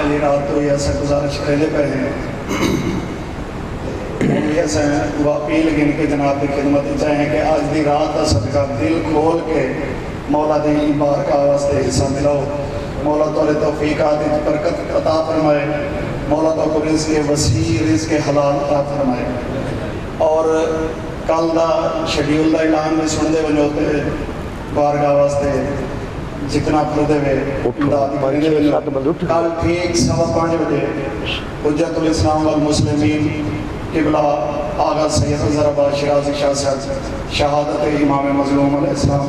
جی رات ہوئی ایسا گزارش کرے پہ ہیں ایسا وہ اپیل گن کے جناب کی خدمت چاہیں کہ آج دی رات کا صدقہ دل کھول کے مولا دی بارگاہ واسطے حصہ ملاؤ. مولا تولے توفیقات برکت عطا فرمائے. مولا تو کو رزق وسیع رزق حلال عطا فرمائے. اور کل دا شیڈیول دا اعلان میں سن دے ونجوتے بارگاہ واسطے جتنا پردے ہوئے امدادی کرنے ونجو کل ٹھیک 5:15 بجے حجت الاسلام والمسلمین قبلہ آغا سید حضر عباس شیرازی شاہ صاحب شہادت امام مظلوم علیہ السلام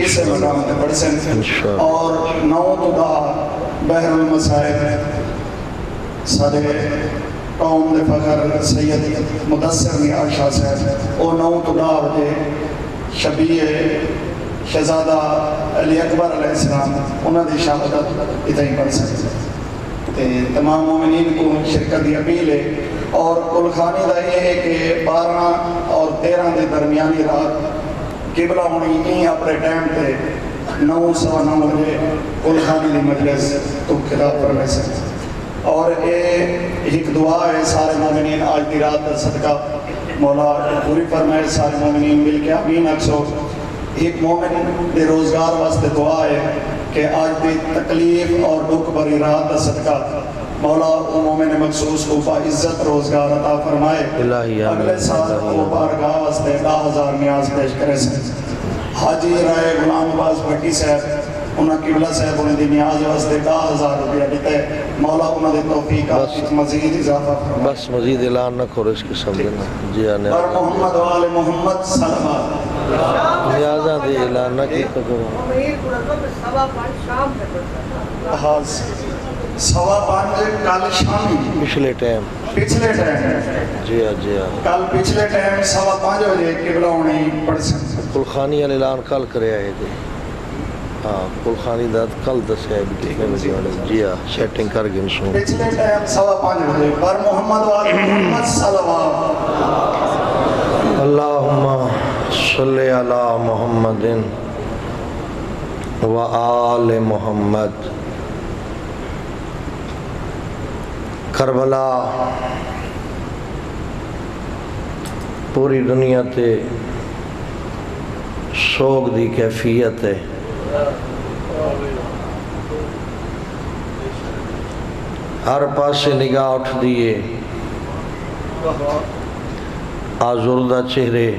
اسے مقام تے بڑھ سن. اور 9 تا بحر المصائب سارے قوم دے فخر سید مدثر میاں شاہ صاحب او 9 تا بجے شبیہ شہزادہ علی اکبر علیہ السلام انہوں نے شہادت اتنی پڑھ سکتے. تمام مومنین کو شرکت دی اپیل ہے. اور کلخانی دا یہ ہے کہ 12 اور 13 دے درمیانی رات قبلہ ہونی ہی اپنے ٹائم پہ 9:09 بجے کلخانی دی مجلس تو خطاب فرمائے سکتے. اور ایک دعا ہے سارے مومنین آج دی رات کا صدقہ مولا پوری فرمائے. سارے مومنین مل کے امین اکسو. ایک مومن دے روزگار واسطے دعا ہے کہ آج دی تکلیف اور دکھ بری رات کا صدقہ مولا او مومن مخصوص کو باعزت روزگار عطا فرمائے. اگلے سال وہ بارگاہ واسطے 10,000 نیاز پیش کرے سے. حاجی رائے غلام عباس بھٹی صاحب انہاں قبلہ صاحب انہیں دی نیاز واسطے 10,000 روپیہ دیتے. مولا انہوں نے توفیقات مزید اضافہ فرمائے. بس مزید اعلان نہ کرو اس قسم دینا. جی آنے بر محمد وآل محمد صلوات نیازہ دے اعلان نہ کی کرو. 5:15 کل شامی پچھلے ٹائم جی ہاں جی ہاں کل پچھلے ٹائم 5:15 بجے قبلہ ہونی پڑھ سکتے. کلخانی والا اعلان کل کرے آئے تھے. ہاں کلخانی داد کل دسے آئے بھی کتنے بجے والے. جی ہاں سیٹنگ کر گئے سنو. پچھلے ٹائم 5:15 بجے بر محمد وآل محمد صلوات. اللہم صلی علی محمد و آل محمد. کربلا پوری دنیا تے سوگ دی کیفیت ہے. ہر پاسے نگاہ اٹھ دیئے آزردہ چہرے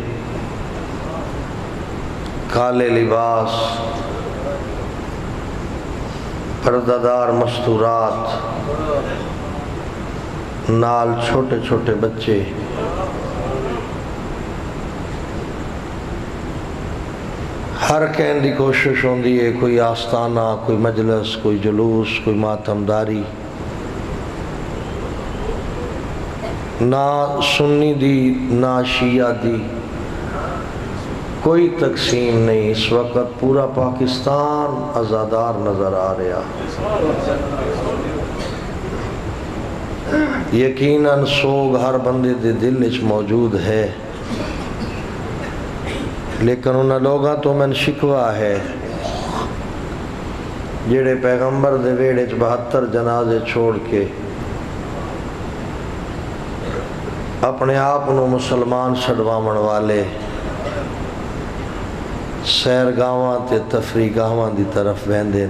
کالے لباس پردہ مستورات نال چھوٹے چھوٹے بچے. ہر کہن دی کوشش ہوندی ہے کوئی آستانہ کوئی مجلس کوئی جلوس کوئی ماتمداری. نہ سنی دی نہ شیعہ دی کوئی تقسیم نہیں. اس وقت پورا پاکستان آزادار نظر آ رہا. یقیناً سوگ ہر بندے دے دل وچ موجود ہے لیکن انہاں لوگاں تو من شکوہ ہے جڑے پیغمبر دے ویڑے 72 جنازے چھوڑ کے اپنے آپ نو مسلمان چھڑوامن والے سیر گاواں تے تفریح گاواں دی طرف ویندے.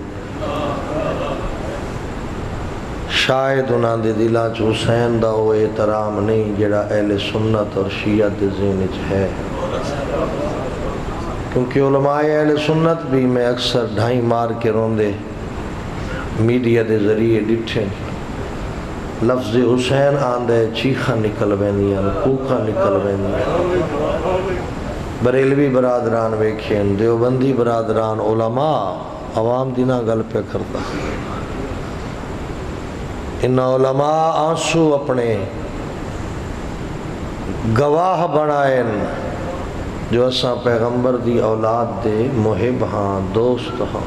شاید انہاں دے دلاں چ حسین دا وہ احترام نہیں جڑا اہل سنت اور شیعہ دے ذہن وچ ہے. کیونکہ علماء اہل سنت بھی میں اکثر ڈھائی مار کے روندے میڈیا دے ذریعے ڈٹھے لفظ حسین آندے چیخاں نکل ویندیاں کوکاں نکل ویندیاں. بریلوی برادران ویکھین دیوبندی برادران علماء عوام دینا گل پہ کرتا. ان علماء آنسو اپنے گواہ بنائیں جو اساں پیغمبر دی اولاد دے محب ہاں دوست ہاں.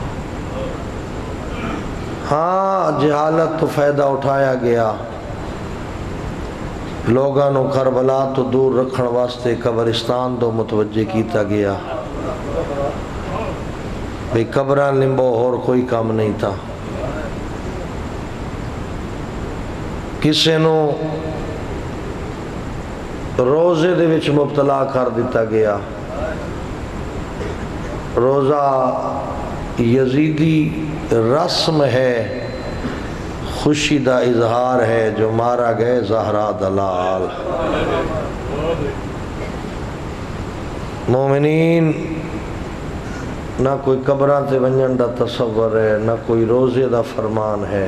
ہاں جہالت تو فائدہ اٹھایا گیا لوگاں نو کربلا تو دور رکھن واسطے قبرستان تو متوجہ کیتا گیا بھئی قبران لمبو اور کوئی کام نہیں تھا. کسے نو روزے دے وچ مبتلا کر دیتا گیا. روزہ یزیدی رسم ہے، خوشی دا اظہار ہے جو مارا گئے زہرا دلال. مومنین نہ کوئی قبراں تے ونجن دا تصور ہے، نہ کوئی روزے دا فرمان ہے،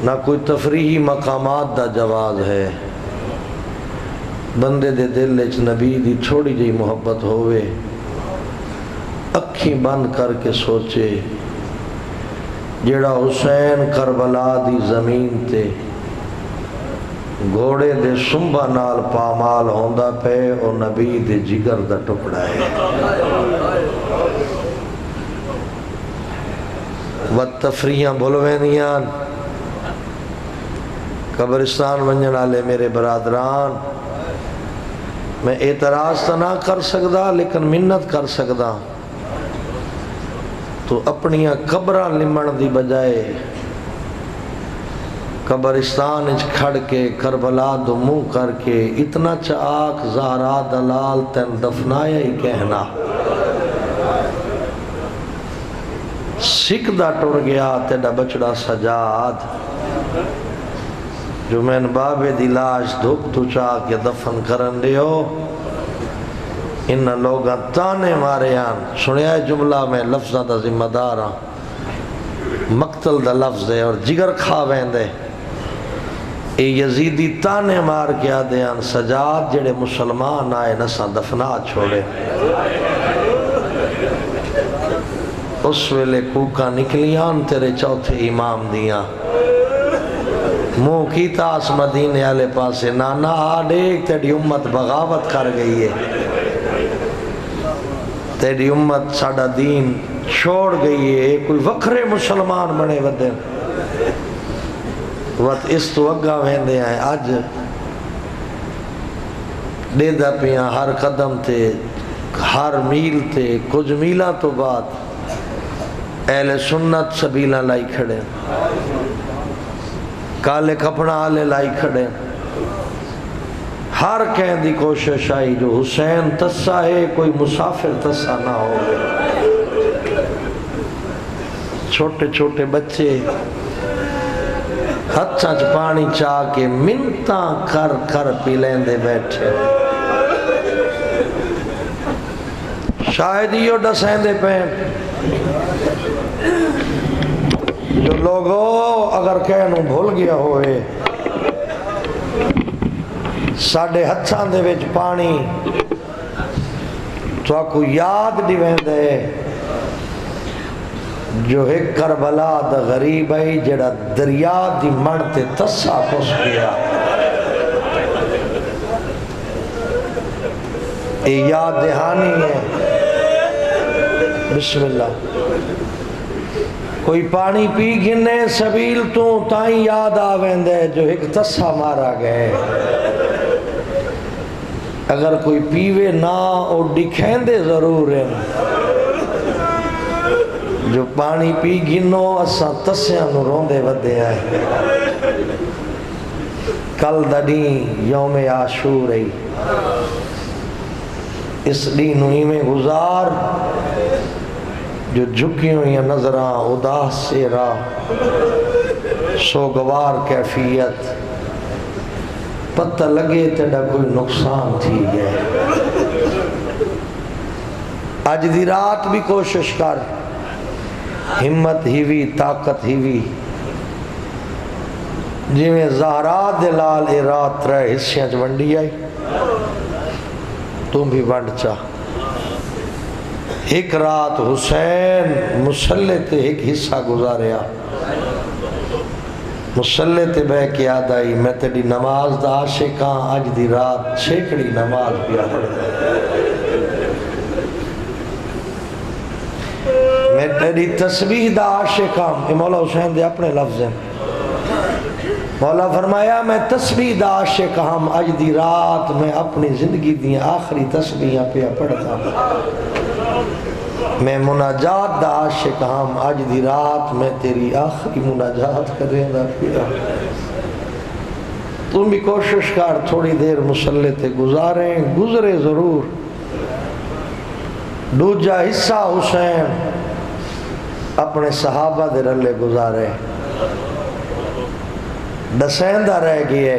نہ کوئی تفریحی مقامات دا جواز ہے. بندے دے دل وچ نبی دی تھوڑی جی محبت ہوئے، اکھیں بند کر کے سوچے جیڑا حسین کربلا دی زمین تے گھوڑے دے سنبا نال پامال ہوندا پے او نبی دے جگر دا ٹکڑا ہے. تفریحاں بھولوینیاں. قبرستان ونجن والے میرے برادران، میں اعتراض تو نہ کر سکدا لیکن منت کر سکدا، تو اپنیاں قبراں لمن دی بجائے قبرستان اچ کھڑ کے کربلا دو منہ کر کے اتنا چاک زہرا دلال تن دفنایا ہی کہنا. سکھ دا ٹر گیا تیڑا بچڑا سجاد، جو میں بابے دی لاش دھوپ تو چاہ کے دفن کرن دیو. ان لوگاں تانے مارے آن. سنیا جملہ میں لفظاں دا ذمہ دار ہاں، مقتل دا لفظ ہے اور جگر کھا ویندے. اے یزیدی تانے مار کے آدھے آن سجاد جڑے مسلمان آئے نساں دفنا چھوڑے. اس ویلے کوکا نکلیاں تیرے چوتھے امام دیاں. منہ کیتا اس مدینے والے پاسے، نانا آ دیکھ تیری امت بغاوت کر گئی ہے، تیری امت ساڑا دین چھوڑ گئی ہے، کوئی وکھرے مسلمان بنے ودے. وقت اس تو اگا ویندے ہیں. آج دیدہ پیاں ہر قدم تے ہر میل تے کچھ میلہ تو بعد اہل سنت سبیلہ لائی کھڑے، کالے کپڑا آلے لائی کھڑے. ہر کہیں دی کوشش آئی جو حسین تسا ہے کوئی مسافر تسا نہ ہو. چھوٹے چھوٹے بچے ہتھاں چ پانی چاہ کے منتاں کر کر پی لیندے بیٹھے. شاید یہ ڈسیں دے پین جو لوگوں اگر کہنوں بھول گیا ہوئے ساڑھے ہتھاں دے وچ پانی تو آکو یاد دیویں دے جو ایک کربلا دا غریب ہے جڑا دریا دی مڑتے تسا پس گیا. اے یاد دہانی ہے. بسم اللہ. کوئی پانی پی گنے سبیل تو تائیں یاد آویں دے جو ایک تسا مارا گئے. اگر کوئی پیوے نہ او دکھیں دے ضرور ہیں جو پانی پی گنو اساں تسیاں نو روندے ودے آئے. کل دنی یوم عاشور ہے، اس دینوں ہی میں گزار جو جھکی ہوئی نظراں اداس سے راہ سوگوار کیفیت پتہ لگے تیڑا کوئی نقصان تھی گئے. آج دی رات بھی کوشش کر، ہمت ہی بھی طاقت ہی بھی جی میں زہرا دلال اے رات رہے حصیاں ونڈی آئی تم بھی ونڈ چاہ. ایک رات حسین مسلح تے ایک حصہ گزاریا، مسلح تے بے کے یاد آئی میں تیری نماز دا عاشقاں آج دی رات چھیکڑی نماز پیا پڑھ میں تیری تسبیح دا عاشقاں. یہ مولا حسین دے اپنے لفظ ہیں. مولا فرمایا میں تسبیح دا عاشقاں آج دی رات میں اپنی زندگی دی آخری تسبیحاں پیا پڑھتا. میں مناجات دا عاشق ہم اج دی رات میں تیری آخری مناجات کریں دا پیا تم بھی کوشش کر تھوڑی دیر مصلی تے گزرے ضرور دوجا حصہ حسین اپنے صحابہ دے رلے گزارے دسیندہ رہ گئے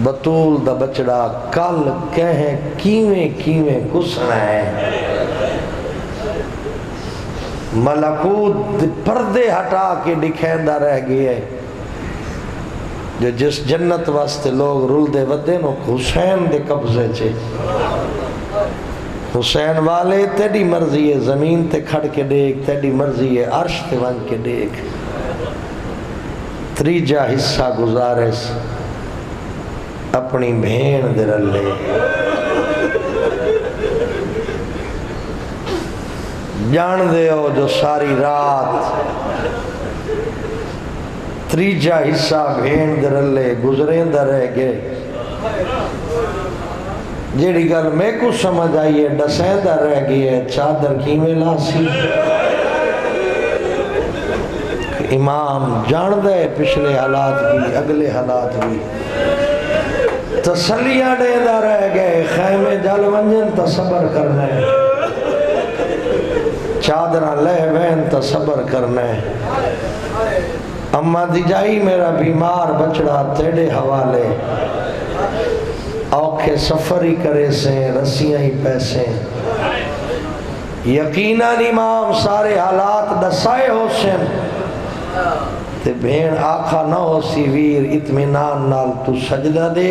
بطول دا بچڑا کل کہیں کیویں کسنا ہے ملکوت پردے ہٹا کے دکھیندہ رہ گئے جو جس جنت واسطے لوگ رول دے ودے نو حسین دے قبضے چھے حسین والے تیری مرضی ہے زمین تے کھڑ کے دیکھ تیری مرضی ہے عرش تے ون کے دیکھ تریجا حصہ گزارس اپنی بھین دے رلے جان دے ہو جو ساری رات تریجا حصہ بھین دے رلے گزریں دا رہ گئے جیڑی گل میں کو سمجھ آئیے ڈسیں دا رہ گئے چادر کیویں لاسی امام جان دے پچھلے حالات بھی اگلے حالات بھی تسلیاں دے دا رہ گئے خیمے جل ونجن تا صبر کرنے چادرہ لہ وین تا صبر کرنے اما دی جائی میرا بیمار بچڑا تیڑے حوالے اوکھے سفری کرے سے رسیاں ہی پیسے یقیناً امام سارے حالات دسائے ہو سن تے بھین آکھا نہ ہو سی ویر اطمینان نال تو سجدہ دے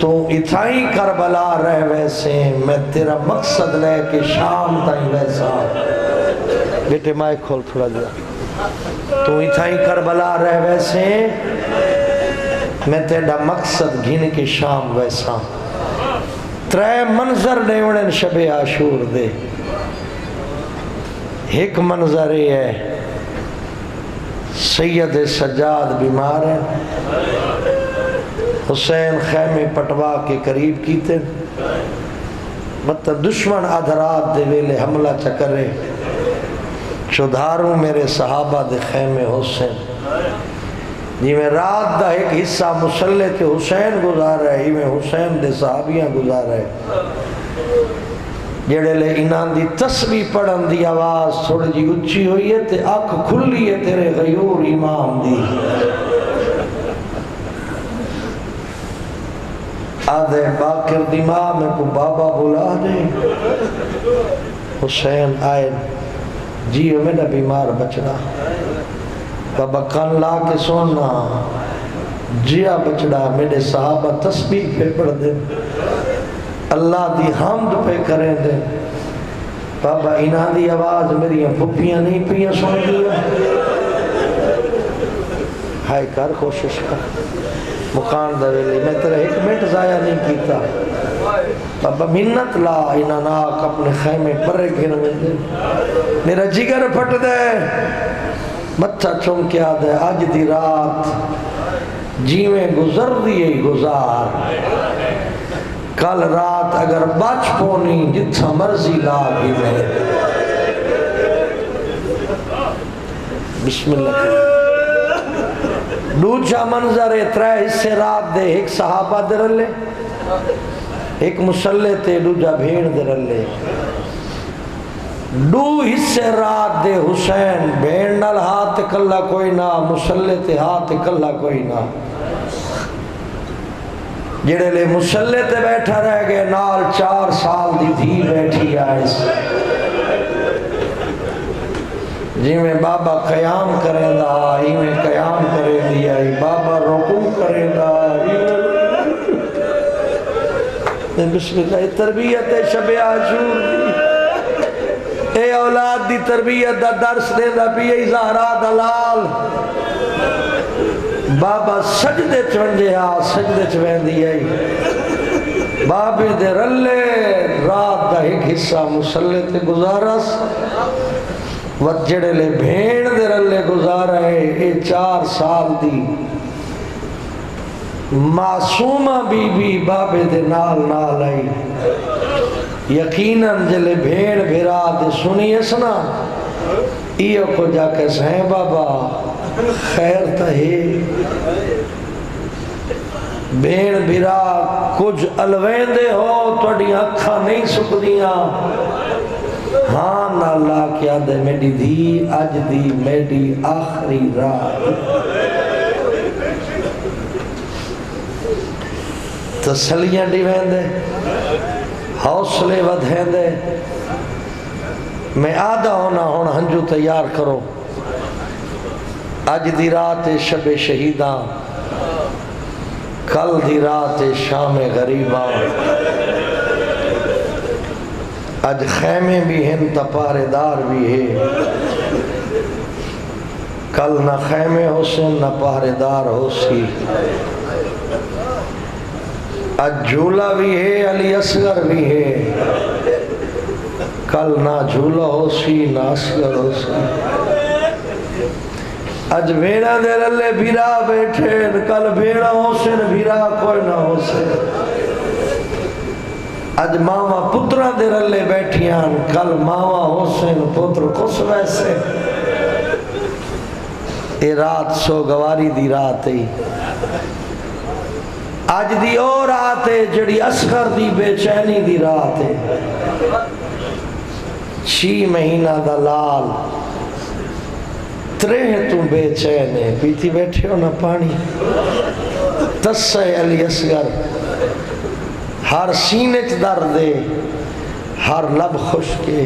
تو اتھائی کربلا رہ ویسے میں تیرا مقصد لے کہ شام تائیں ویسا بیٹے مائک کھول تھوڑا دیا تو اتھائی کربلا رہ ویسے میں تیرا مقصد گھن کے شام ویسا ترے منظر ڈیوڑن شب عاشور دے ایک منظر یہ ہے سید سجاد بیمار ہے حسین خیمے پٹوا کے قریب کیتے مطلب دشمن ادھرات دے ویلے حملہ چکرے چودھاروں میرے صحابہ دے خیمے حسین جی میں رات دا ایک حصہ مسلح تے حسین گزار رہے ہی میں حسین دے صحابیاں گزار رہے جڑے لے انان دی تسبیح پڑھن دی آواز تھوڑی جی اچھی ہوئی ہے تے آنکھ کھلی ہے تیرے غیور امام دی آدھے باکر دی ماں میں کو بابا بلا دے حسین آئے جی میرا بیمار بچڑا بابا کان لا کے سونا جیا بچڑا میرے صحابہ تسبیح پہ پڑھ دے اللہ دی حمد پہ کریں دے بابا انہاں دی آواز میری پھپیاں نہیں پیاں سن دیا ہائے کر کوشش کر مکان دویلی میں تیرے ایک منٹ ضائع نہیں کیتا بابا منت لا انہاں ناک اپنے خیمے پرے گھر میں دے میرا جگر پھٹ دے متھا چون کیا دے آج دی رات جیویں گزر دیئے گزار کل رات اگر بچ پونی جتھا مرضی لا بھی میں بسم اللہ دوجا منظر ترے حصے رات دے ایک صحابہ دے رلے ایک مسلح تے دوجا بھیڑ دے رلے دو حصے رات دے حسین بھیڑ نال ہاتھ کلا کوئی نہ مسلح تے ہاتھ کلا کوئی نہ جڑے لے مسلح تے بیٹھا رہ گئے نال 4 سال دی دھی بیٹھی آئے جی میں بابا قیام کریں دا ہی میں قیام کریں دیا ہی بابا رکوع کریں دا بسم اللہ تربیت شب عاشور دی اے اولاد دی تربیت دا درس دے دا پیئی زہرا دلال بابا سجدے چونجے سجدے چوین دیا ہی بابے دے رلے رات دا ایک حصہ مسلح تے گزارس وقت جڑے لے بھیڑ دے رلے گزارا ہے اے 4 سال دی معصومہ بی بی بابے دے نال نال آئی یقیناً جلے بھیڑ بھیرا دے سنی اسنا ایو کو جا کے سہیں بابا خیر تہی بھیڑ بھیرا کچھ الوین دے ہو توڑی اکھا نہیں سکدیاں ہاں نہ اللہ کیا دے میڈی دھی اج دی میڈی آخری رات تسلیاں ڈیوین دے حوصلے ودھیں دے میں آدھا ہونا ہونا ہنجو تیار کرو اج دی رات شب شہیداں کل دی رات شام غریباں اج خیمے بھی ہیں تپارے دار بھی ہے کل نہ خیمے ہو سے نہ پہرے دار ہو سی اج جھولا بھی ہے علی اصغر بھی ہے کل نہ جھولا ہو سی نہ اصغر ہو سی اج بھیڑا دے رلے بھیرا بیٹھے کل بھیڑا ہو سے بھیرا کوئی نہ ہو سے اج ماما پترہ دے رلے بیٹھیاں کل ماما حسین پتر کس ویسے اے رات سو گواری دی رات ہے آج دی اور رات ہے جڑی اصغر دی بے چینی دی رات ہے 6 مہینہ دا لال ترے تو بے چینے پیتی بیٹھے ہو نہ پانی تسے علی اصغر ہر سینے چ درد دے ہر لب خشکے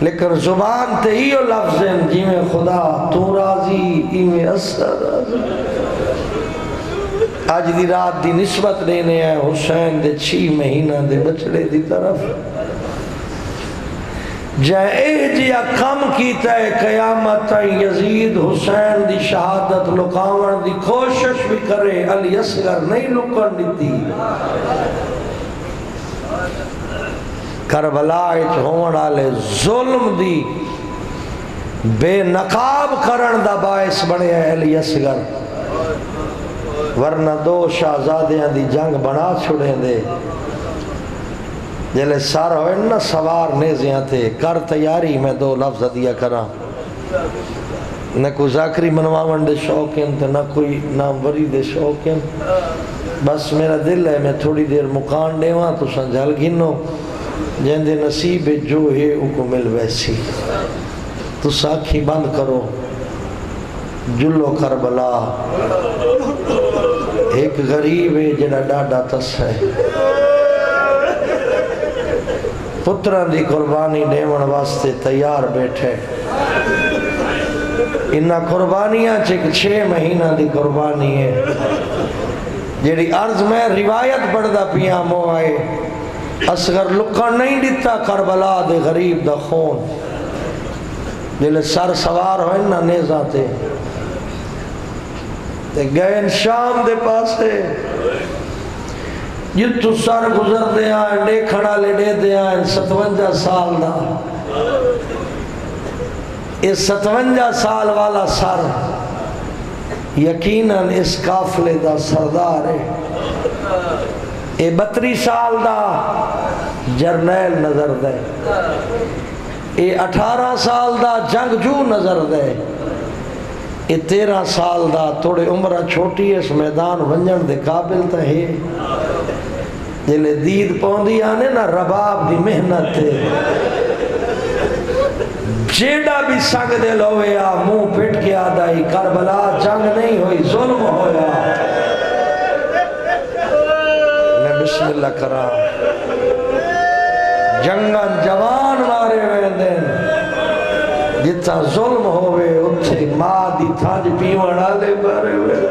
لیکن زبان تے ہی لفظ ہیں جی میں خدا تو راضی ای میں اثر راضی آج دی رات دی نسبت دینے ہیں حسین دے 6 مہینہ دے بچڑے دی طرف جائے جیا کم کیتا ہے قیامت یزید حسین دی شہادت لکاون دی کوشش بھی کرے علی اصغر نہیں لکن دیتی کربلا اچ ہون والے ظلم دی بے نقاب کرن دا باعث بنے علی اصغر ورنہ 2 شہزادیاں دی جنگ بنا چھڑیں دے جلے سار ہوئے نا سوار نیزیاں تھے کر تیاری میں 2 لفظ دیا کرا نہ کوئی ذاکری منواون دے شوقین تھے نہ کوئی ناموری دے شوقین بس میرا دل ہے میں تھوڑی دیر مکان دے وہاں تو سنجھل گنو جن دے نصیب جو ہے ان کو مل ویسی تو ساکھی بند کرو جلو کربلا ایک غریب ہے جڑا ڈاڈا تس ہے پتران دی قربانی دیون واسطے تیار بیٹھے انہا قربانیاں چک 6 مہینہ دی قربانی ہے جیڑی عرض میں روایت بڑھدا پیا مو آئے اصغر لکن نہیں دیتا کربلا دے غریب دا خون جلے سر سوار ہوئے نا نیزہ تے گئے شام دے پاسے جتو سر گزر دے آئیں دیکھڑا لے دے دے آئیں 57 سال دا اس 57 سال والا سر یقیناً اس قافلے دا سردار ہے اے 32 سال دا جرنیل نظر دے اے 18 سال دا جنگجو نظر دے اے 13 سال دا توڑے عمرہ چھوٹی اس میدان ونجن دے قابل تا ہے جلے دید پوندی آنے نا رباب دی محنت تے جیڑا بھی سنگ دے لوے آ منہ پھٹ کے آدائی کربلا جنگ نہیں ہوئی ظلم ہویا میں بسم اللہ کرا جنگن جوان مارے ہوئے دن جتا ظلم ہوئے اتھے ماں دی تھانج پیوان آلے بارے ہوئے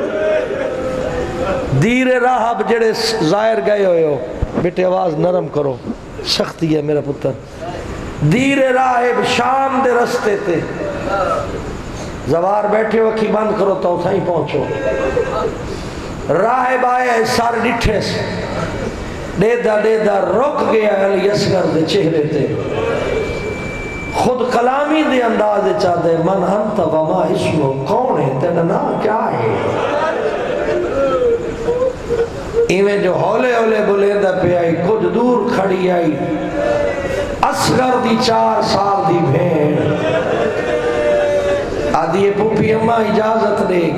دیر راہب جڑے ظاہر گئے ہوئے ہو بیٹے آواز نرم کرو سختی ہے میرا پتر دیر راہب شام دے رستے تے زوار بیٹھے ہو کی بند کرو تو اتھائی پہنچو راہب آئے سار ڈٹھے سے دیدہ رک گیا علی اصغر دے چہرے تے خود کلامی دے انداز چاہتے من انت وما اسمو کون ہے تیرا نام کیا ہے ایویں جو ہولے ہولے بلیندہ پہ آئی کچھ دور کھڑی آئی اصغر دی 4 سال دی بھین آدھی پوپی اماں اجازت دے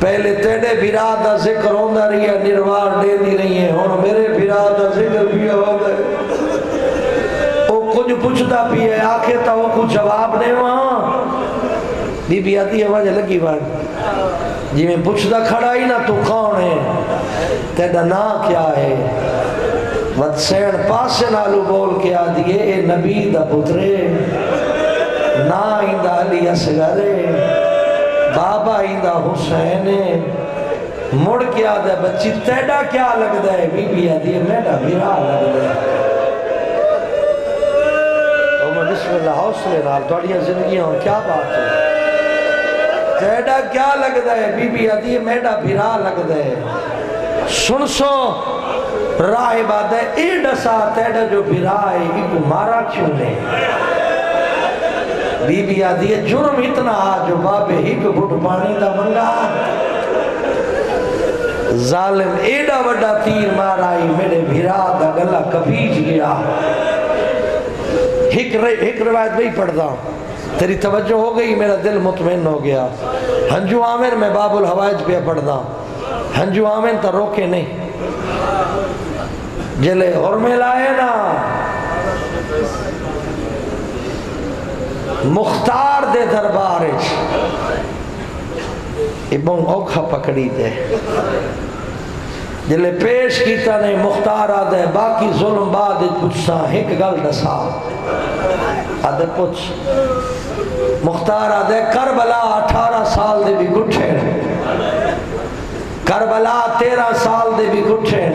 پہلے تیڑے بھرا دا ذکر ہوندہ رہی ہے نروار دے دی رہی ہے اور میرے بھرا دا ذکر بھی ہوندہ ہے وہ کچھ پوچھتا بھی ہے آکھے تا وہ کچھ جواب دے وہاں بی بی آتی ہے وجہ لگی بات جی میں پوچھتا کھڑا ہی نا تو کون ہے تیڑا نا کیا ہے ود سین پاسے نالو بول کے آدھی ہے اے نبی دا پترے نا ایندہ علی اصغرے بابا ایندہ حسین مڑ کے آدھے بچی تیڑا کیا لگ دے بی بی آدھی ہے میڈا بھیرا لگ دے بسم اللہ حوصلے نال توڑیاں زندگیاں کیا بات ہے تیڑا کیا لگ دے بی بی آدھی ہے میڈا بھیرا لگ دے سن سو راہ بات ہے اے ڈسا تیڑا جو بھیرا ہے ایک مارا کیوں نے بی بی آدھی ہے جرم اتنا جو بابے ایک گھٹ پانی دا منگا ظالم ایڈا وڈا تیر مارائی میرے بھیرا دا گلہ کبیج گیا ایک روایت بھی پڑھتا ہوں تیری توجہ ہو گئی میرا دل مطمئن ہو گیا ہنجو آمین میں باب الحوائج پہ پڑھتا ہوں ہنجو آمین تا روکے نہیں جلے حرمے لائے نا مختار دے دربارش ابن اوکھا پکڑی دے جلے پیش کیتا نے مختار آدھے باقی ظلم بعد پوچھتا ایک گل دسا آدھے پوچھ مختار آدھے کربلا 18 سال دے بھی گٹھے کربلا 13 سال دے بھی گٹھے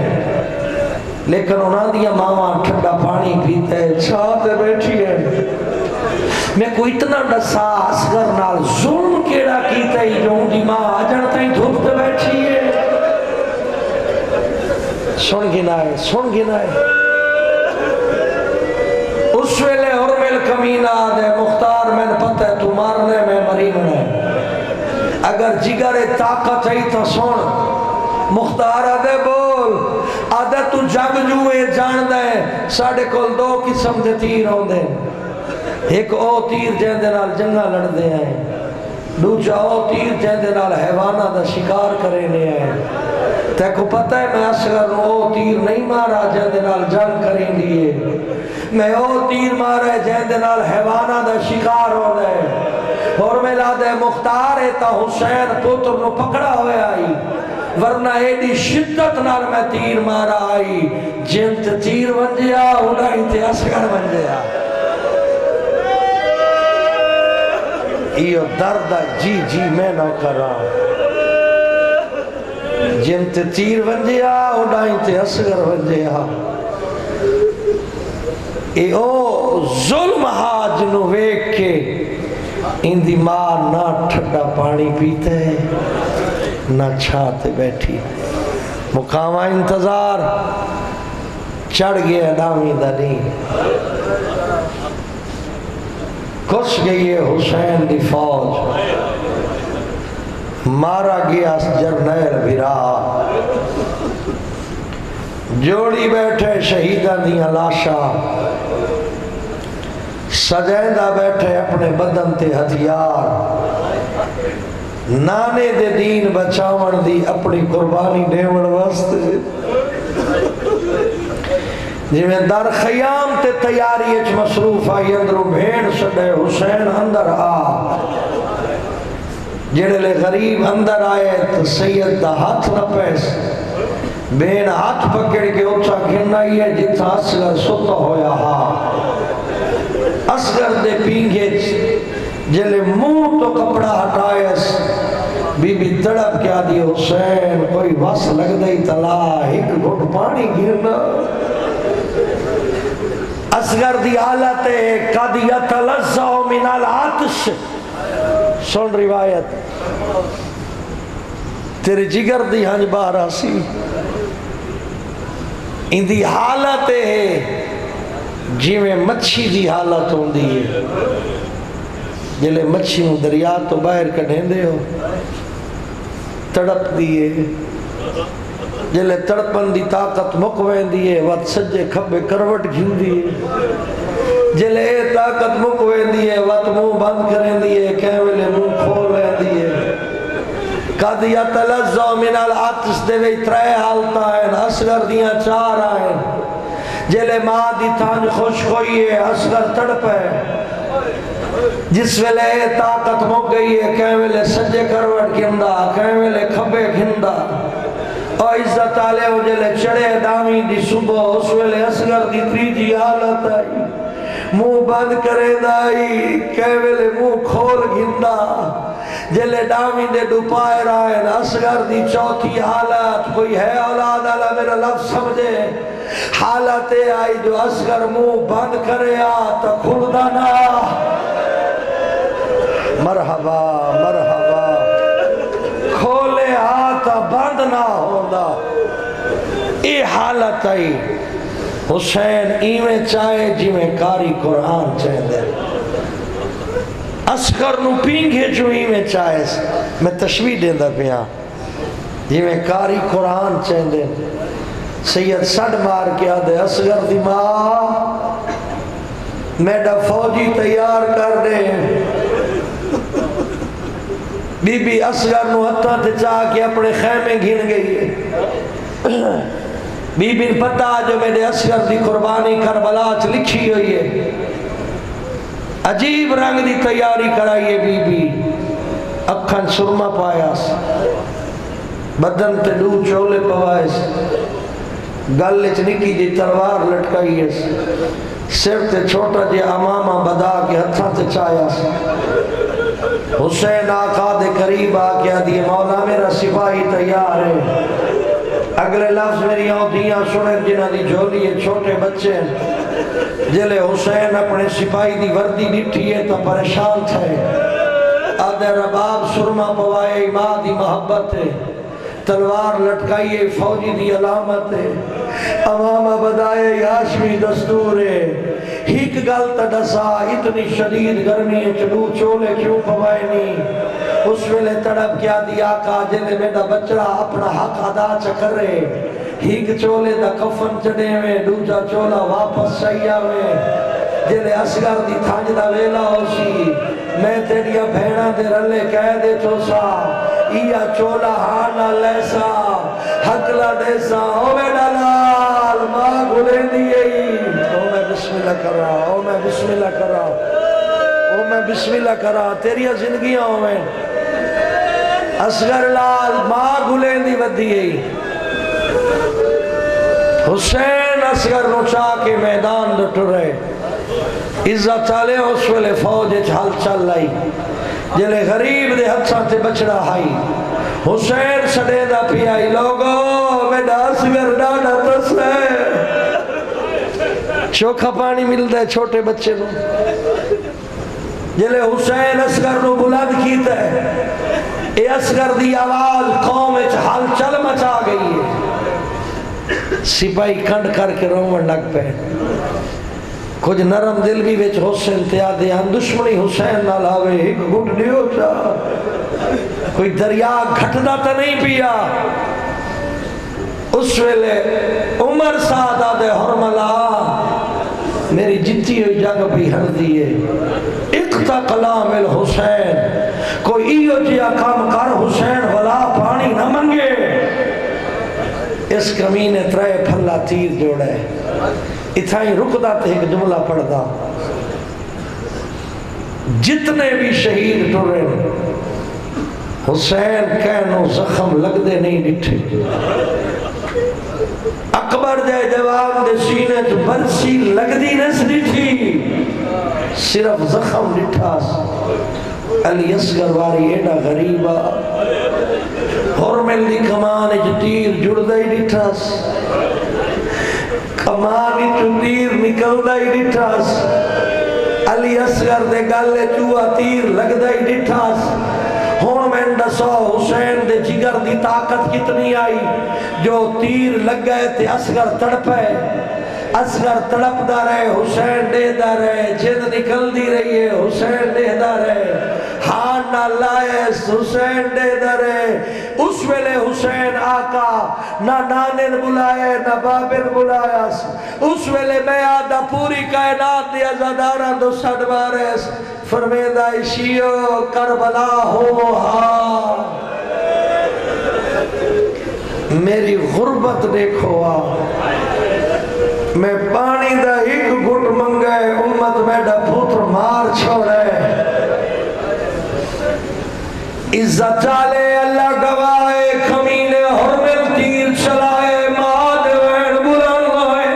لیکن انہاں دیا ماما ٹھنڈا پانی پیتے چھاپ دے بیٹھی ہے میں کوئی اتنا ڈسا اصغر نال ظلم کیڑا کیتا ہی جو ان دی ماں آجن تائیں دھوپ دے بیٹھی ہے سن گنائے اس ویلے حرمل کمینہ دے مختار میں نے پتہ ہے تو مارنے میں مریمنے اگر جگر طاقت ہے تو سن مختار آدھے بول آدھے تو جگ جوئے جان دے ساڑھے کل 2 قسم دے تیر ہوں دے ایک او تیر جہندے نال جنگا لڑ دے ہیں دوجا او تیر جہندے نال حیوانہ دا شکار کرنے ہیں تے کو پتہ ہے میں اصغر او تیر نہیں مارا جہندے نال جنگ کریں دیئے میں او تیر مارا جہندے نال حیوانہ دا شکار ہو دے اور میں لادے مختار ہے تا حسین پوتر نو پکڑا ہوئے آئی ورنہ ایڈی شدت نال میں تیر مارا آئی جنت تیر بن جیا اڑائی تے اصغر بن جیا ایو درد جی جی میں نہ کرا جنت تیر بن جیا اڑائی تے اصغر بن جیا ایو ظلم ہا جنو ویک کے ان دی ماں نہ ٹھڈا پانی پیتے نہ چھاتے بیٹھی مقامہ انتظار چڑھ گیا ڈامی دا نہیں کس گئی ہے حسین دی فوج مارا گیا جرنیل بھرا جوڑی بیٹھے شہیدان دیا لاشا سجیندہ بیٹھے اپنے بدن تے ہتھیار نانے دے دین بچاون دی اپنی قربانی دیون واسطے جی میں در خیام تے تیاری اچ مصروف آئی اندرو بھیڑ سڑے حسین اندر آ جڑے لے غریب اندر آئے تو سید دا ہاتھ نہ پیس بین ہاتھ پکڑ کے اچھا گھنائی ہے جتا اصغر ستا ہویا ہا اصغر دے پینگے جلے منہ تو کپڑا ہٹائیس بی بی تڑپ کیا دی حسین کوئی وس لگ دئی تلا ایک گھٹ پانی گرنا اصغر دی حالت قد یتلزع من العطش سن روایت تیرے جگر دی ہنج بارا سی ان دی حالت ہے جی میں مچھی دی حالت ہوں دی جلے مچھی ہوں دریا تو باہر کڑھیں دے ہو تڑپ دیئے جلے تڑپن دی طاقت مک ویندی ہے وقت سجے کھبے کروٹ گھندی ہے جلے طاقت مک ویندی ہے وقت منہ بند کرندی ہے کہیں ویلے منہ کھول ویندی ہے قد یتلذذ من العطش دے وی ترے حالتا ہے اصغر دیاں چار آئیں جلے ماں دی تھانج خوش ہوئی ہے اصغر تڑپ ہے جس ویلے طاقت مک گئی ہے کہیں ویلے سجے کروٹ گھندا کہیں ویلے کھبے گھندا اور عزت آلے ہو جلے چڑے دامی دی صبح اس ویلے اصغر دی تریجی حالت آئی منہ بند کرے دائی کہیں ویلے منہ کھول گھندا جلے دامی دے ڈپائے رائے اصغر دی چوتھی حالت کوئی ہے اولاد اللہ میرا لفظ سمجھے حالت آئی جو اصغر منہ بند کرے آتا کھلدا نا مرحبا مرحبا کھولے آتا بند نہ ہوندہ اے حالت آئی حسین ایویں چاہے جی میں کاری قرآن چاہے دے اصغر نو پینگے جو ایویں چاہے میں تشویح دیں دا پیاں جی میں کاری قرآن چاہے دے سید سڑ مار کیا دے اصغر دی ماں میڈا فوجی تیار کر دے بی بی اصغر نو ہتھا تے چاہ کے اپنے خیمے گھن گئی ہے بی بی پتہ جو میرے اصغر دی قربانی کربلا چ لکھی ہوئی ہے عجیب رنگ دی تیاری کرائیے بی بی اکھن سرما پایا بدن تے دو چولے پوائے گل چ نکی جی تلوار لٹکائی ہے سر تے چھوٹا جی امامہ بدا کے ہتھا تے چایا حسین آقا دے قریب آکیا دیے مولا میرا سپاہی تیار ہے اگلے لفظ میری آنکھیاں سنیں جنہ دی جھولی ہے چھوٹے بچے جلے حسین اپنے سپاہی دی وردی ڈٹھی ہے تو پریشان تھے آدھے رباب سرما پوائے ماں دی محبت ہے تلوار لٹکائیے فوجی دی علامت ہے امامہ بدائے یاشمی دستور ہے ہیک گل تڈسا اتنی شدید گرمی چلو چولے کیوں پوائے نہیں اس ویلے تڑپ کیا دی آقا جلے میڈا بچڑا اپنا حق ادا چکر رہے ہیک چولے دا کفن چڑے میں دوجا چولا واپس سیا میں جلے اصغر دی تھانج دا ویلا ہوسی میں تیڑیا بھیڑا دے رلے کہہ دے چوسا ایا چولا ہانا لیسا حقلا دیسا او میڈا لال ماں گھلے دیئے او میں بسم اللہ کر رہا او میں بسم اللہ کر رہا او میں بسم اللہ کر رہا تیریا زندگیاں ہو میں اصغر لال ماں گھلے دی ودیئے حسین اصغر نو چاہ کے میدان دٹو رہے عزت چالے اس ویلے فوج ہل چل لائی جلے غریب دے ہتھاں تے بچڑا ہائی حسین سڑے دا پی آئی لوگو میڈا اصغر ڈاڈا تس ہے چوکھا پانی ملتا ہے چھوٹے بچے نو جلے حسین اصغر نو بلند کیتا ہے اے اصغر دی آواز قوم ہل چل مچا گئی ہے سپاہی کنڈ کر کے رومن لگ پہ کچھ نرم دل بھی وچ حسین تیا دیا دشمنی حسین نہ لاوے ایک گھٹ دیو چاہ کوئی دریا گھٹنا تا نہیں پیا اس ویلے عمر سادہ دے حرملا میری جتی ہوئی جگہ بھی ہر دیئے اقتا کلام الحسین کوئی ایو جیا کام کر حسین ولا پانی نہ منگے اس کمینے ترے پھلا تیر جوڑے اتھائی رکدا تے ایک جملہ پڑھ دا جتنے بھی شہید ٹرے حسین کہنو زخم لگ دے نہیں ڈٹھے اکبر جائے جواب دے سینے تو برسی لگ دی نسلی تھی صرف زخم ڈٹھاس علی اصغر واری ایڈا غریبا حرمل دی کمان جو تیر جڑ دائی ڈٹھاس کمانی جو تیر نکل دائی ڈٹھاس علی اصغر دے گالے چوہ تیر لگ دائی ڈٹھاس ہون میں ڈسو حسین دے جگر دی طاقت کتنی آئی جو تیر لگ گئے تھے اصغر تڑپے اصغر تڑپ دا رہے حسین دے دا رہے جد نکل دی رہی ہے حسین دے دا رہے ہاں نہ لائے حسین دے درے اس ویلے حسین آقا نہ نانے بلائے نہ بابر بلایا اس ویلے میں آدھا پوری کائنات دیا زدارہ دو سڑ بارے فرمیدہ عشیو کربلا ہو ہاں میری غربت دیکھو میں پانی دا ایک گھٹ منگے امت میڈا پوتر مار چھوڑے عزت چالے اللہ گوائے کمینے حرمل تیر چلائے ماد وین بلند ہوئے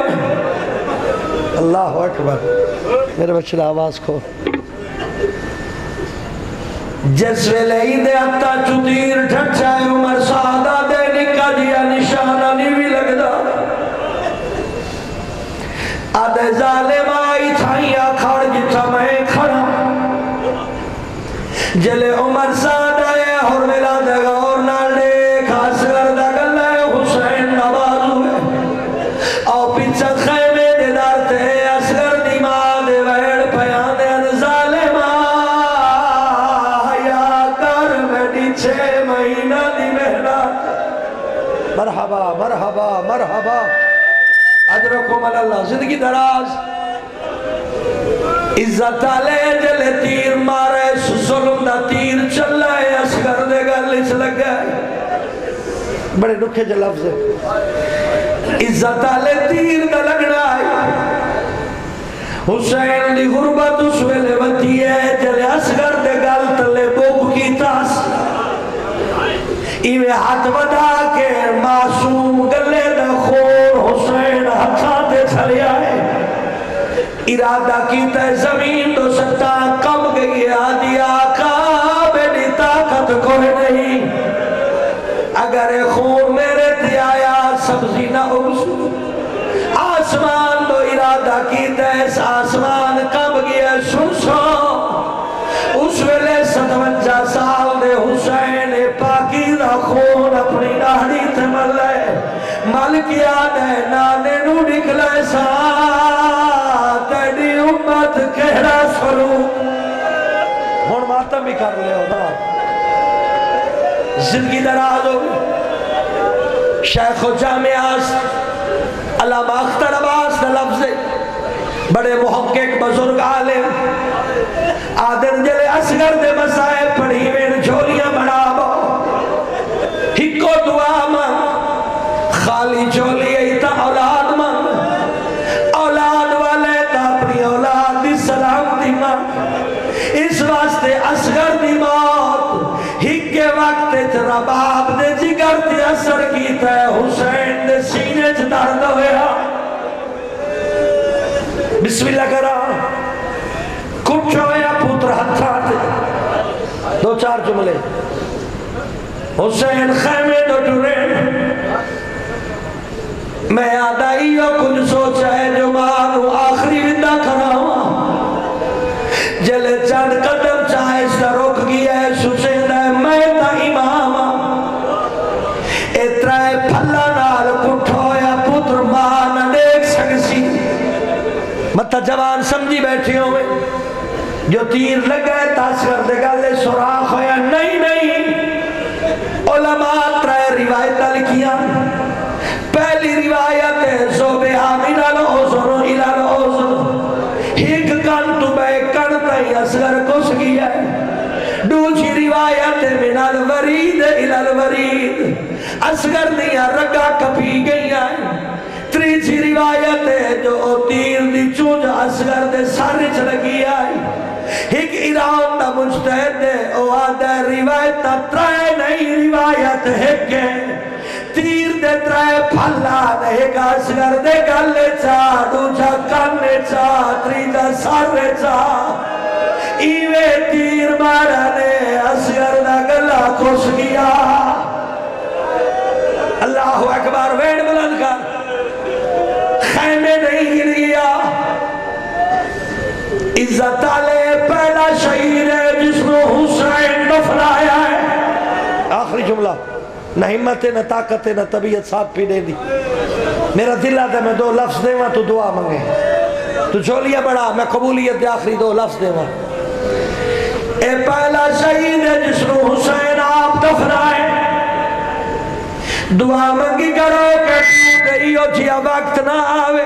اللہ اکبر میرے بچے آواز کھو جس ویلے دے اتا چتیر ٹھچائے عمر سادہ دے نکا دیا نشانہ نیوی لگدا آدھے ظالم آئی تھائیاں کھڑ جتا میں کھڑا جلے عمر سادہ ہے اور ملا دے غور نالے خاص کردہ گلے حسین نواز ہوئے اور پیچھا خیمے دے دارتے اسگر دیماں دے ویڑ پیانے ظالم چھے مہینہ دی محنت مرحبا مرحبا مرحبا اجرکم اللہ زندگی دراز عزت آلے جلے تیر مارے ظلم دا تیر چل رہے اسگر دے گل اس لگ گئے بڑے نکھے جو لفظ ہے عزت آلے تیر دا لگنا ہے حسین دی غربت اس ویلے بتی ہے جلے اسگر دے گل تلے بوک کی تاس ایوے ہاتھ بدا کے معصوم گلے دا خور حسین ہتھاتے چھڑی آئے ارادہ کیتا ہے زمین دو ستا کم گئی آدھی آقا میری طاقت کوئی نہیں اگر خون میرے تھی آیا سبزی نہ اگسو آسمان دو ارادہ کیتا ہے آسمان کم گیا سن سو اس ویلے 57 سال دے حسین پاکی دا خون اپنی ناڑی تے ملے ملکیات ہے نانے نو نکلے سا تیری امت کہڑا سلوک ہون ماتم بھی کر لے ہونا زندگی دراز ہو شیخ و جامعاز علامہ اختر عباس دا لفظ بڑے محقق بزرگ عالم آدر جلے اسگر دے مسائے پڑھی میں جھولیاں بڑھا بو ہکو دعا من خالی جھولی ایتا اولاد من اولاد والے تا اپنی اولاد دی سلام دی من اس واسطے اسگر دی موت ہک کے وقت رباب دے جگر دی اثر کیتا ہے حسین دے سینے چھ درد ہویا بسم اللہ کرا کچھ ہویا پوتر ہتھاتے دو چار جملے حسین خیمے دو ٹورین میں آدائیوں کچھ سوچا ہے جو مانو آخری وندہ کراؤں جلے چند قدم چاہے اس دا روک گیا ہے سوچیں ہے میں تا امام اترائے پھلا نال کچھ ہویا پوتر مان دیکھ سکسی مطلب جوان سمجھی بیٹھی ہوئے جو تیر لگے تاثر دے گالے سراخ ہویا نہیں نہیں علماء ترائے روایت لکھیاں پہلی روایت ہے زوبیہ من العوزن الى العوزن ہیک کن تو بے کرتا ہی اصغر کس گیا ہے دوسری روایت ہے من الورید الى الورید اصغر دیا رگا کپی گیا ہے تیسری روایت ہے جو تیر دی چونج اصغر دے سارے چل گیا ہے ایک ایران دا مجتہد ہے او آدھا روایت ترائے نئی روایت ہے کہ تیر دے ترائے پھلا دے گا اصغر دے گلے چا دوچا کرنے چا تریجا سارے چا ایوے تیر مارنے اصغر دا گلہ خوش گیا اللہ اکبر ویڈ بلند کر خیمے نہیں گر گیا عزت آلے پہلا شہید ہے جس میں حسین دفن آیا ہے آخری جملہ نہ ہمت ہے نہ طاقت ہے نہ طبیعت ساتھ پینے دی میرا دل آتا ہے میں دو لفظ دے وہاں تو دعا مانگے تو جھولیاں بڑھا میں قبولیت دے آخری دو لفظ دے وہاں اے پہلا شہید ہے جس کو حسین آپ دفنائے دعا منگی کرو کہ ایو جیا وقت نہ آوے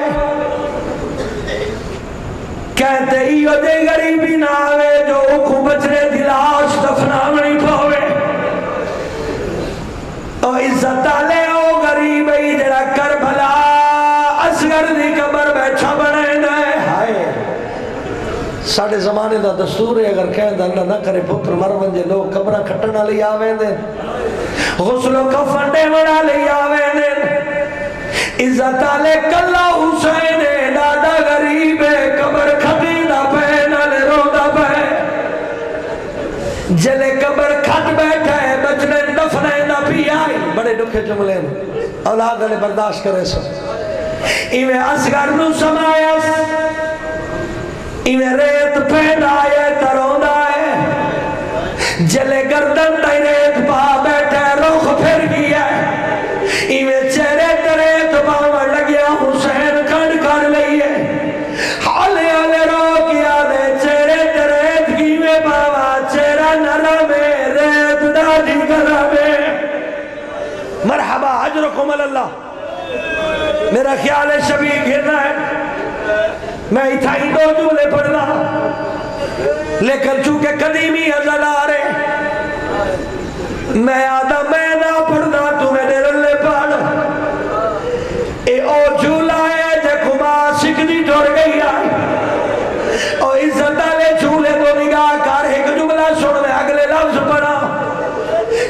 کہتے ایو جے غریبی نہ آوے جو اکھو بچنے دی لاش دفناونی پاوے او عزت آلے او غریب ای جڑا کربلا اصغر دی قبر بیٹھا بنے دے ہائے ساڑھے زمانے دا دستور ہے اگر کہیں دا اللہ نہ کرے پتر مر ونجے لوگ قبرہ کھٹنا لے آویں دے غسل و کفن دے منا لے آویں دے عزت آلے کلا حسین دادا غریب قبر کھٹی دا پہ نال رو دا پہ جلے قبر کھٹ بیٹھا ہے بچنے دفنے دا پی آئی بڑے دکھے جملے اولاد علی برداشت کرے سو ایویں اصغر نو سمایا ایویں ریت پھینڈ آئے ترون آئے جلے گردن دائی ریت پا بیٹھے روخ پھر گیا ایویں چہرے تریت باور لگیا حسین کھڑ کر لئیے حالے حالے رو کیا دے چہرے تریت کیویں باوا چہرہ نرم ریت دادی کرم مرحبا حجرکم اللہ میرا خیال ہے شبیہ گھرنا ہے میں اتھائی دو جملے پڑھنا لیکن چونکہ قدیمی ازل آ رہے میں آدھا میں نہ پڑھنا تو میں نے رلے پڑھ اے او جھولا ہے جے کھما سکھنی ٹھوڑ گئی آئی او عزت آلے جھولے تو نگاہ کار ایک جملہ سن میں اگلے لفظ پڑھا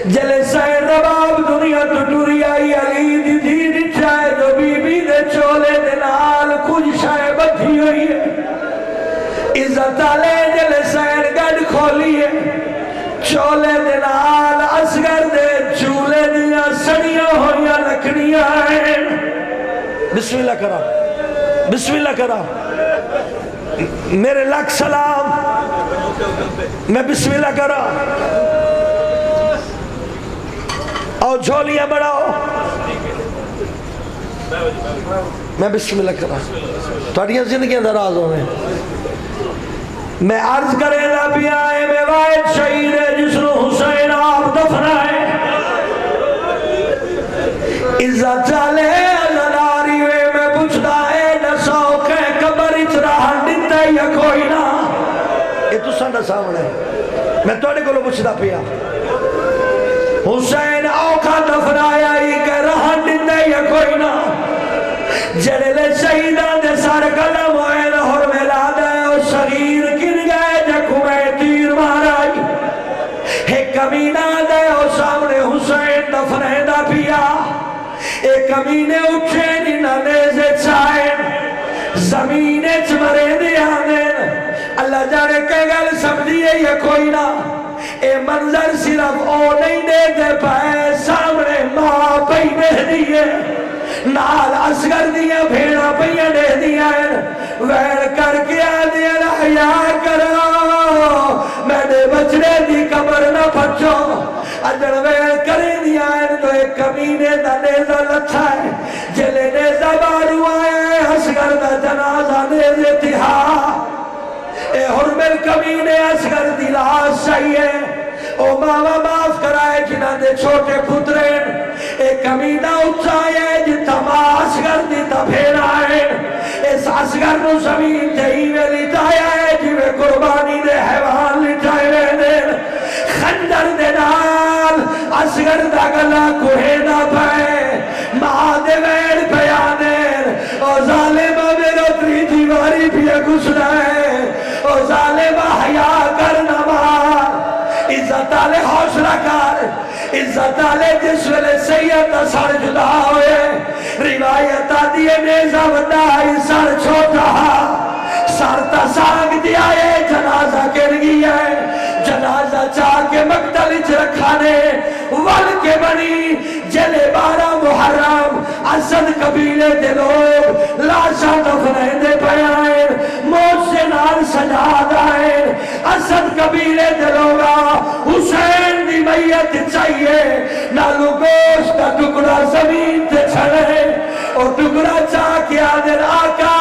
جلے سین رباب دنیا تو ٹوری آئی علی دی دی چاہے جو بی بی دے چولے دے نال کچھ شائع بدھی ہوئی ہے عزت آلے جلے سین گڑ کھولی ہے چولے دے نال اصغر دے چولے دیا سڑیاں ہویا لکڑیاں ہیں بسم اللہ کرا بسم اللہ کرا میرے لاکھ سلام میں بسم اللہ کرا اور جھولیاں بڑھاؤ میں بسم اللہ کرا تھوڑیاں زندگیاں دراز ہوئے میں عرض کرے نہ بھی آئے میں واحد شہید ہے جس نے حسین آپ دفنائے عزت چالے للاری ہوئے میں پوچھتا ہے نسو کہ قبر اترا ہنڈتا یا کوئی نہ یہ تو سنڈا سامنے میں توڑے کو لو پوچھتا پیا حسین آوکھا دفنایا ہی کہ رہن دندے یا کوئی نہ جڑے لے شہیدان دے سار قدم ہوئے لہور میں لادے اور شغیر کن گئے جکو میں تیر مارائی ایک کمینہ دے اور سامنے حسین دفنے دا پیا ایک کمینے اٹھے جنہ نیزے چائن زمینے چمرے دے آنین اللہ جانے کہ گل سمجھئے یا کوئی نہ اے منظر صرف او نہیں دے دے پائے سامنے ماں پہی دے دیئے نال اصغر دیا بھیڑا پہی دے دیا ویر کر کے آدھے رحیاء کرو میں نے بچنے دی قبر نہ پھچو اجڑ ویر کرے دیا تو ایک کمینے دا نیزہ لچھا ہے جلے نیزہ بارو آئے اصغر دا جنازہ نیزے تہا اے حرمل کمینے اصغر دی لاش چاہیے او ماما معاف کرائے جنہ دے چھوٹے پترین اے کمینہ اچھائے جتا ماں اصغر دی تبھیر آئے اس اصغر نو زمین جہیوے لٹایا ہے جیوے قربانی دے حیوان لٹائے دے خندر دے نال اصغر دا گلہ کوہے نہ پائے ماں دے ویر پیانیر او ظالمہ میرا تری دیواری پیا گسنا ہے او ظالمہ حیاء کرنا مار عزت آلے حوصلہ کر عزت آلے جس ویلے سید سر جدا ہوئے روایت آدھیے نیزہ ودائی سر چھوٹا سر تساگ دیا ہے جنازہ گر گیا ہے جنازہ چاہ کے مقتل رکھانے ول کے بنی جلے 12 محرم اسد قبیلے دے لوگ لاشا دفنے دے پیائیں موت سے نال سجاد آئیں اسد قبیلے دے لوگا حسین دی میت چاہیے نالو گوشت کا ٹکڑا زمین تے چھڑے اور ٹکڑا چاہ کے آدھر آقا